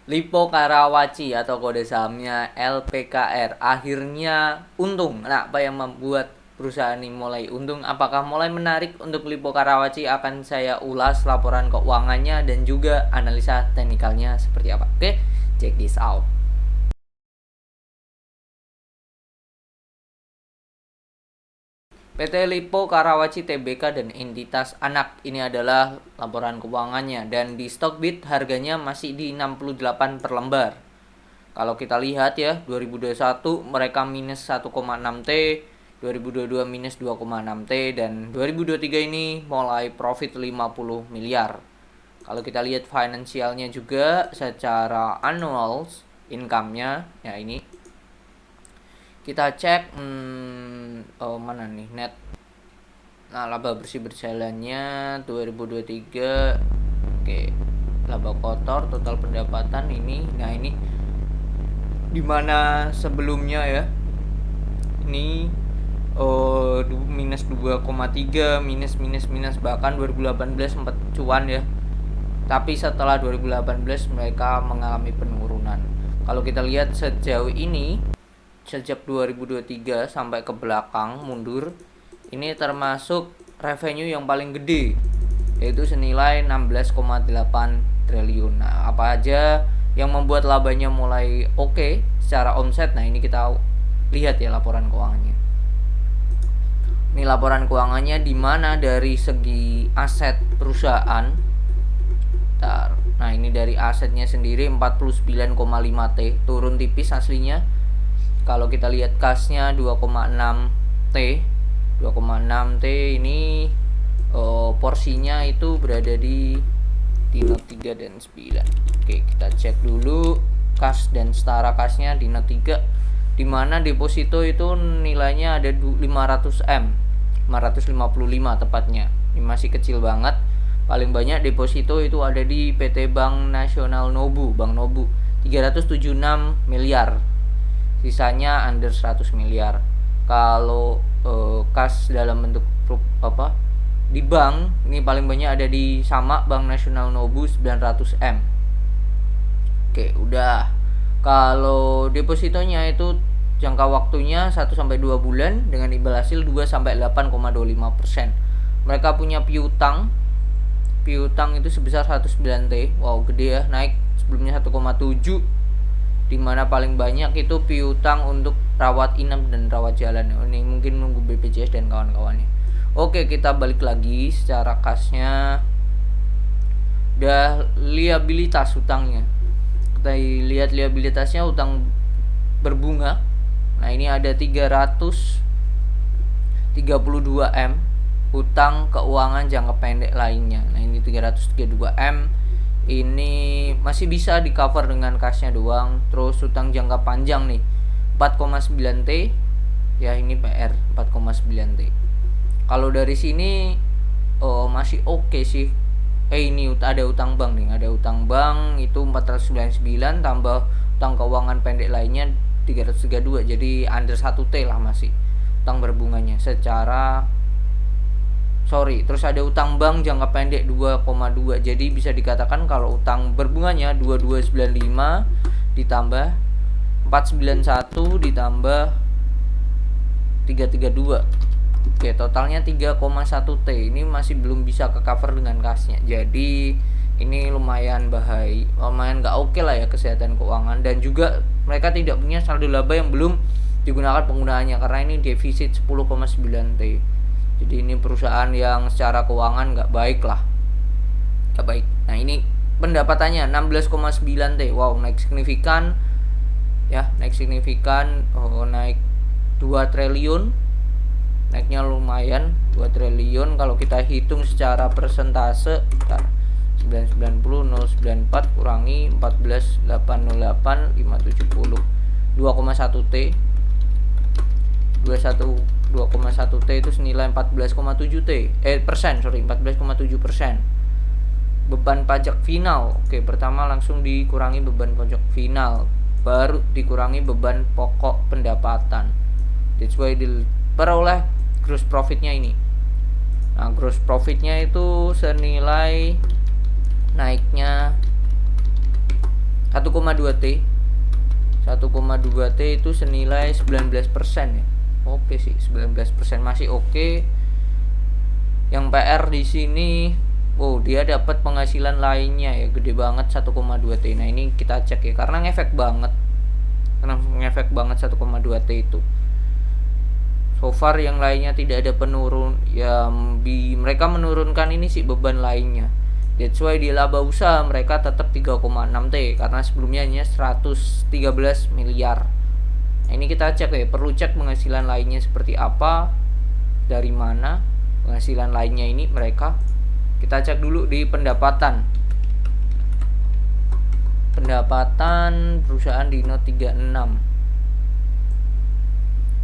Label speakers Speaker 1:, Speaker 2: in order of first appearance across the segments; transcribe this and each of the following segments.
Speaker 1: Lipo Karawaci atau kode sahamnya LPKR akhirnya untung. Nah, apa yang membuat perusahaan ini mulai untung? Apakah mulai menarik untuk Lipo Karawaci? Akan saya ulas laporan keuangannya dan juga analisa teknikalnya seperti apa. Oke, check this out. PT Lipo Karawaci Tbk dan entitas anak, ini adalah laporan keuangannya, dan di Stockbit harganya masih di 68 per lembar. Kalau kita lihat ya, 2021 mereka minus 1,6 T, 2022 minus 2,6 T, dan 2023 ini mulai profit 50 miliar. Kalau kita lihat finansialnya juga secara annual income-nya, ya ini kita cek mana nih net. Nah, laba bersih berjalannya 2023. Oke, laba kotor total pendapatan ini. Nah, ini dimana sebelumnya ya ini minus 2,3 minus bahkan 2018 sempat cuan ya, tapi setelah 2018 mereka mengalami penurunan. Kalau kita lihat sejauh ini sejak 2023 sampai ke belakang mundur, ini termasuk revenue yang paling gede, yaitu senilai 16,8 triliun. Nah, apa aja yang membuat labanya mulai oke secara omset? Nah, ini kita lihat ya laporan keuangannya. Ini laporan keuangannya di mana dari segi aset perusahaan. Nah, ini dari asetnya sendiri 49,5 T, turun tipis aslinya. Kalau kita lihat kasnya 2,6 T. 2,6 T ini porsinya itu berada di note 3 dan 9. Oke, kita cek dulu kas dan setara kasnya di note 3, dimana deposito itu nilainya ada 500 M, 555 tepatnya. Ini masih kecil banget. Paling banyak deposito itu ada di PT Bank Nasional Nobu, Bank Nobu, 376 miliar. Sisanya under 100 miliar. Kalau kas dalam bentuk di bank, ini paling banyak ada di sama Bank Nasional Nobu 900 M. Oke, udah. Kalau depositonya itu jangka waktunya 1-2 bulan dengan imbal hasil 2-8,25%. Mereka punya piutang itu sebesar 109 T. Wow, gede ya, naik sebelumnya 1,7, dimana paling banyak itu piutang untuk rawat inap dan rawat jalan. Ini mungkin nunggu BPJS dan kawan-kawannya. Oke, kita balik lagi secara kasnya. Udah liabilitas utangnya. Kita lihat liabilitasnya, utang berbunga. Nah, ini ada 332 M utang keuangan jangka pendek lainnya. Nah, ini 332 M. Ini masih bisa di cover dengan kasnya doang. Terus utang jangka panjang nih 4,9 T. Ya, ini PR 4,9 T. Kalau dari sini masih oke sih. Ini ada utang bank nih. Ada utang bank itu 499 tambah utang keuangan pendek lainnya 332. Jadi under 1 T lah masih utang berbunganya secara terus ada utang bank jangka pendek 2,2. Jadi bisa dikatakan kalau utang berbunganya 2295 ditambah 491 ditambah 332. Oke, totalnya 3,1 T. Ini masih belum bisa ke cover dengan kasnya. Jadi ini lumayan bahaya, lumayan nggak oke lah ya kesehatan keuangan. Dan juga mereka tidak punya saldo laba yang belum digunakan penggunaannya karena ini defisit 10,9 T. Jadi ini perusahaan yang secara keuangan nggak baik lah, nggak baik. Nah, ini pendapatannya 16,9 T. Wow, naik signifikan ya, naik signifikan. Naik 2 triliun, naiknya lumayan 2 triliun. Kalau kita hitung secara persentase, 990 094 kurangi 14 808 570, 2,1 T. 2,1 T itu senilai 14,7 persen. 14,7%. Beban pajak final. Oke, pertama langsung dikurangi beban pajak final, baru dikurangi beban pokok pendapatan. That's why diperoleh gross profitnya ini. Nah, gross profitnya itu senilai naiknya 1,2 T. 1,2 T itu senilai 19% ya. Oke sih, 19% masih oke. Yang PR di sini, dia dapat penghasilan lainnya ya, gede banget 1,2 T. Nah, ini kita cek ya, karena ngefek banget. 1,2 T itu. So far yang lainnya tidak ada penurun, mereka menurunkan ini sih beban lainnya. That's why di laba usaha mereka tetap 3,6 T karena sebelumnya hanya 113 miliar. Nah, ini kita cek ya, perlu cek penghasilan lainnya seperti apa, dari mana penghasilan lainnya ini mereka. Kita cek dulu di pendapatan. Pendapatan perusahaan di note 36.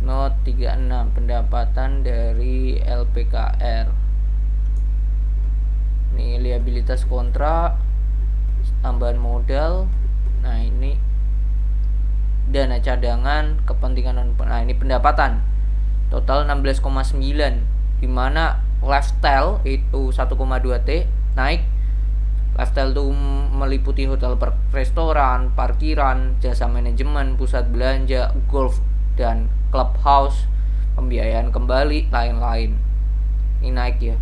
Speaker 1: Note 36, pendapatan dari LPKR. Ini liabilitas kontrak, tambahan modal. Nah, ini dana cadangan kepentingan. Nah, ini pendapatan total 16,9, dimana lifestyle itu 1,2 T naik. Lifestyle itu meliputi hotel, restoran, parkiran, jasa manajemen, pusat belanja, golf dan clubhouse, pembiayaan kembali, lain-lain. Ini naik ya.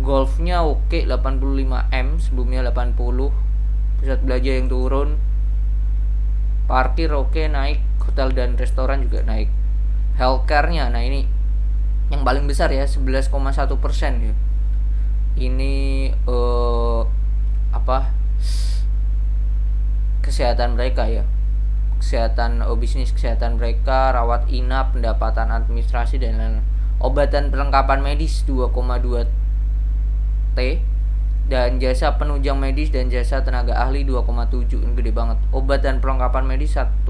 Speaker 1: Golfnya oke, 85M, sebelumnya 80. Pusat belanja yang turun. Parkir oke, naik. Hotel dan restoran juga naik. Healthcare-nya, nah ini yang paling besar ya, 11,1% ya. Ini kesehatan mereka ya. Kesehatan, bisnis kesehatan mereka, rawat inap, pendapatan administrasi dan lain-lain. Obat dan perlengkapan medis 2,2T, dan jasa penunjang medis dan jasa tenaga ahli 2,7. Ini gede banget. Obat dan perlengkapan medis 1,6.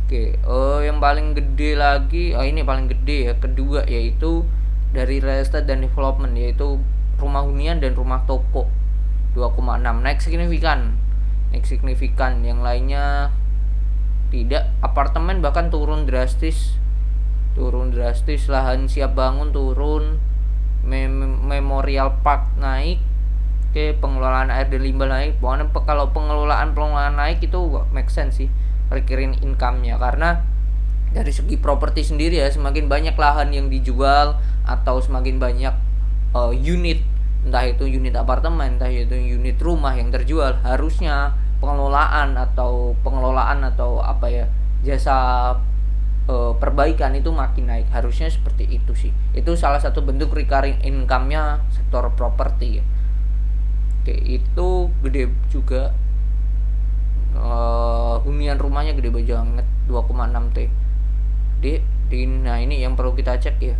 Speaker 1: Oke, yang paling gede lagi, ini paling gede ya, kedua, yaitu dari real estate dan development, yaitu rumah hunian dan rumah toko 2,6. Naik signifikan. Yang lainnya tidak. Apartemen bahkan turun drastis. Lahan siap bangun turun. Memorial Park naik. Oke, pengelolaan air dan limbah naik. Pokoknya kalau pengelolaan naik itu make sense sih, recurring income-nya, karena dari segi properti sendiri ya, semakin banyak lahan yang dijual atau semakin banyak unit, entah itu unit apartemen, entah itu unit rumah yang terjual, harusnya pengelolaan atau apa ya, jasa perbaikan itu makin naik. Harusnya seperti itu sih. Itu salah satu bentuk recurring income-nya sektor properti ya. Oke, itu gede juga. Hunian rumahnya gede banget, 2,6T. Nah, ini yang perlu kita cek ya.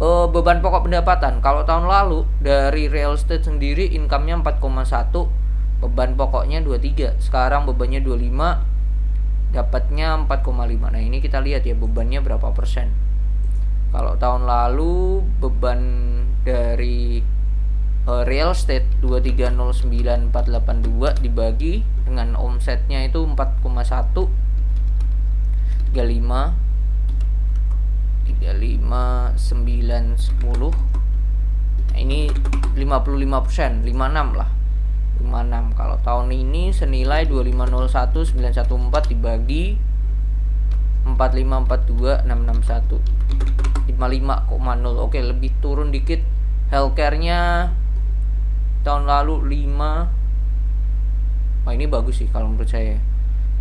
Speaker 1: Beban pokok pendapatan. Kalau tahun lalu dari real estate sendiri income-nya 4,1, beban pokoknya 23. Sekarang bebannya 25, dapatnya 4,5. Nah, ini kita lihat ya bebannya berapa persen. Kalau tahun lalu beban dari real estate 2309482 dibagi dengan omsetnya itu 4,1, 35 9 10. Nah, ini 55%, 56 lah. 56. Kalau tahun ini senilai 2501914 dibagi 4542661, 55,0. Oke, lebih turun dikit. Healthcare-nya tahun lalu 5. Wah, ini bagus sih kalau menurut saya.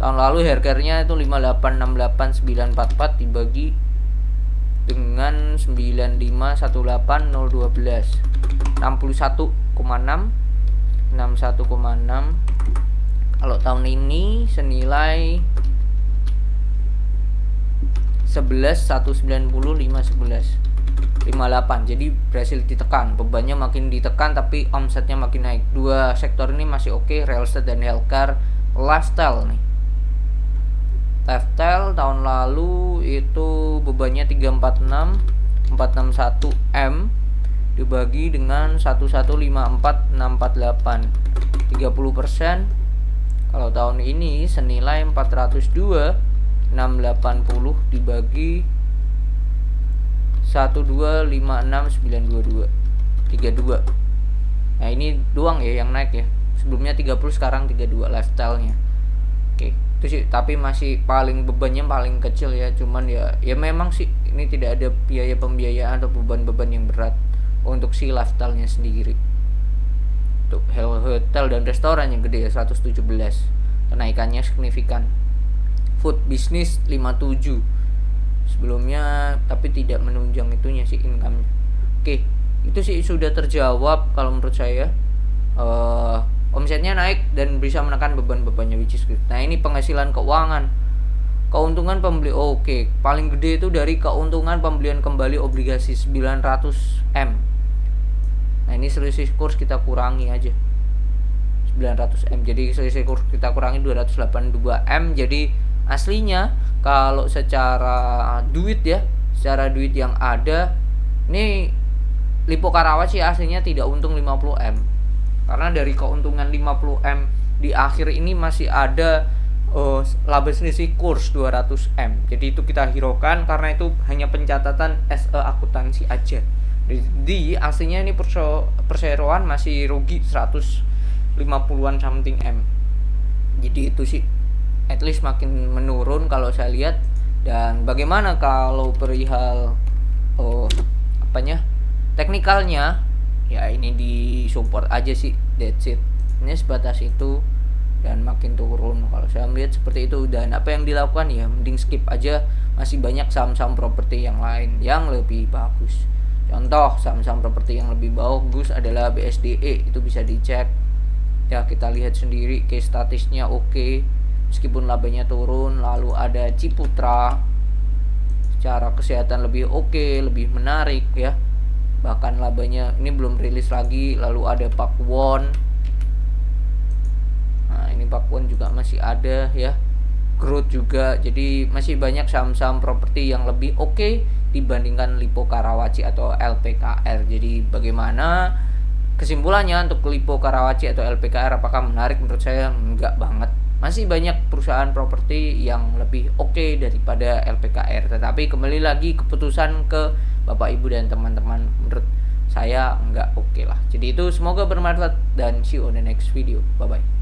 Speaker 1: Tahun lalu healthcare-nya itu 5868944 dibagi dengan 9518012, 61,6. Kalau tahun ini senilai 11190511, 58. Jadi berhasil ditekan, bebannya makin ditekan tapi omsetnya makin naik. Dua sektor ini masih oke, real estate dan healthcare. Lifestyle nih, lifestyle tahun lalu itu bebannya 346 461 M dibagi dengan 1154648, 30%. Kalau tahun ini senilai 402 680 dibagi 1256922, 32. Nah, ini doang ya yang naik ya. sebelumnya 30, sekarang 32 lifestyle-nya. Oke, itu sih, tapi masih bebannya paling kecil ya, cuman ya memang sih ini tidak ada biaya pembiayaan atau beban-beban yang berat untuk si lifestyle-nya sendiri. Untuk hotel dan restoran yang gede ya 117, kenaikannya signifikan. Food business 57 sebelumnya, tapi tidak menunjang itunya sih income-nya. Oke, itu sih sudah terjawab kalau menurut saya. Omsetnya naik dan bisa menekan beban-bebannya, which is good. Nah, ini penghasilan keuangan. Keuntungan pembeli, oke, paling gede itu dari keuntungan pembelian kembali obligasi 900M. Nah, ini selisih kurs kita kurangi aja 900M, jadi selisih kurs kita kurangi 282M. Jadi aslinya kalau secara duit yang ada, ini Lippo Karawaci aslinya tidak untung 50M, karena dari keuntungan 50M di akhir ini masih ada laba selisih kurs 200M. Jadi itu kita hiraukan karena itu hanya pencatatan as a akuntansi aja. Jadi aslinya ini perseroan masih rugi 150-an something M. Jadi itu sih at least makin menurun kalau saya lihat. Dan bagaimana kalau perihal teknikalnya, ya ini di support aja sih, that's it. Ini sebatas itu dan makin turun kalau saya melihat seperti itu. Dan apa yang dilakukan ya mending skip aja, masih banyak saham-saham properti yang lain yang lebih bagus. Contoh saham-saham properti yang lebih bagus adalah BSDE, itu bisa dicek ya, kita lihat sendiri case statisnya oke, meskipun labanya turun. Lalu ada Ciputra, secara kesehatan lebih oke, lebih menarik ya, bahkan labanya ini belum rilis lagi. Lalu ada Pakuwon, nah ini Pakuwon juga masih ada ya, Growth juga. Jadi masih banyak saham-saham properti yang lebih oke dibandingkan Lippo Karawaci atau LPKR. Jadi bagaimana kesimpulannya untuk Lippo Karawaci atau LPKR, apakah menarik? Menurut saya enggak banget. Masih banyak perusahaan properti yang lebih oke daripada LPKR. Tetapi kembali lagi keputusan ke Bapak Ibu dan teman-teman. Menurut saya enggak oke lah. Jadi itu, semoga bermanfaat dan see you on the next video. Bye bye.